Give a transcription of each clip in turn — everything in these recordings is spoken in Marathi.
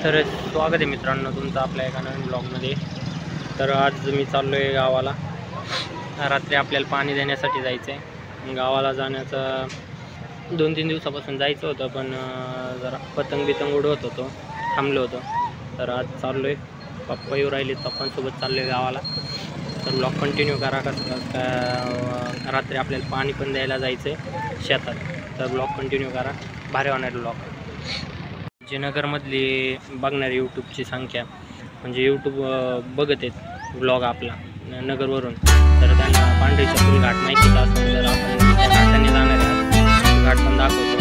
तर स्वागत आहे मित्रांनो तुमचं आपल्या एका नवीन ब्लॉगमध्ये। तर आज मी चाललो आहे गावाला। रात्री आपल्याला पाणी देण्यासाठी जायचं आहे। गावाला जाण्याचं 2-3 दिवसापासून जायचं होतं, पण जरा पतंग उडवत होतो, थांबलो होतो। तर आज चाललो आहे, पप्पा येऊ राहिले, पप्पांसोबत चाललो आहे गावाला। तर ब्लॉग कंटिन्यू करा। कसं रात्री आपल्याला पाणी पण द्यायला जायचं आहे शेतात, तर ब्लॉग कंटिन्यू करा, भारी होणार ब्लॉग। जे नगरमधली बघणारी यूट्यूबची संख्या म्हणजे यूट्यूब बघत आहेत ब्लॉग आपला नगरवरून, तर त्यांना पांढरीचा फुल घाट माहितीच असेल, तर आपण त्या घाटाने जाणार आहे, घाट पण दाखवतो।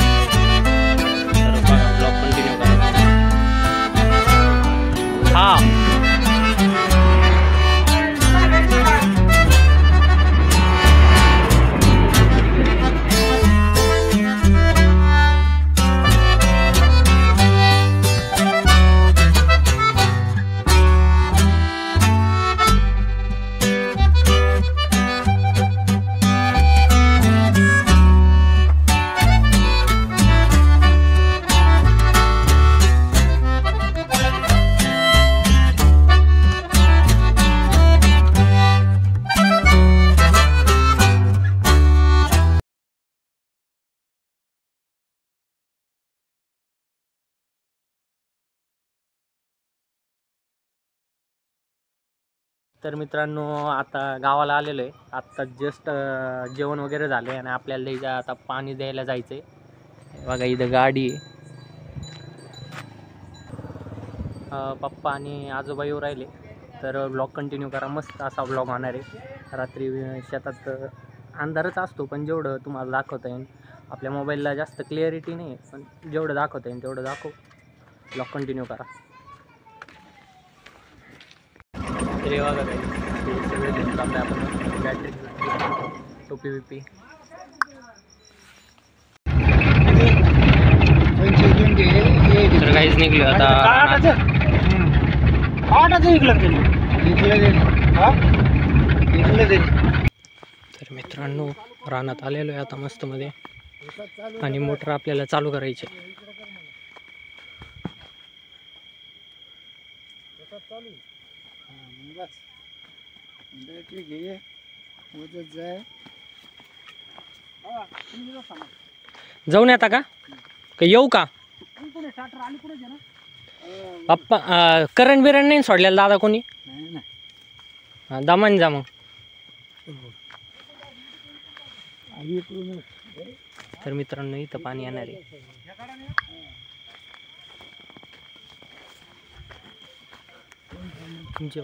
तर बघा, ब्लॉग कंटिन्यू करा। तर मित्रांनो, आता गावाला आलेलो आहे। आत्ता जस्ट जेवण वगैरे झालं आहे आणि आपल्याला इथं आता पाणी द्यायला जायचं आहे। बघा, इथं गाडी आहे। पप्पा आणि आजोबा येऊ राहिले, तर ब्लॉग कंटिन्यू करा। मस्त असा ब्लॉग होणार आहे। रात्री शेतात अंधारच असतो, पण जेवढं तुम्हाला दाखवता येईल, आपल्या मोबाईलला जास्त क्लिअरिटी नाही, पण जेवढं दाखवता येईल तेवढं दाखव। ब्लॉग कंटिन्यू करा। तरी बघा, सगळे घेऊन चाललं आहे आपण, बॅटरी, टोपी बिपी। तर काहीच निघलं आता। तर मित्रांनो, रानात आलेलो आहे आता मस्त मध्ये, आणि मोटर आपल्याला चालू करायची। जाऊन येता का येऊ का पप्पा? करंट बिरंट नाही सोडलेला दादा कोणी? दमान जा मग। तर मित्रांनो, इथं पाणी येणार आहे। तुमच्या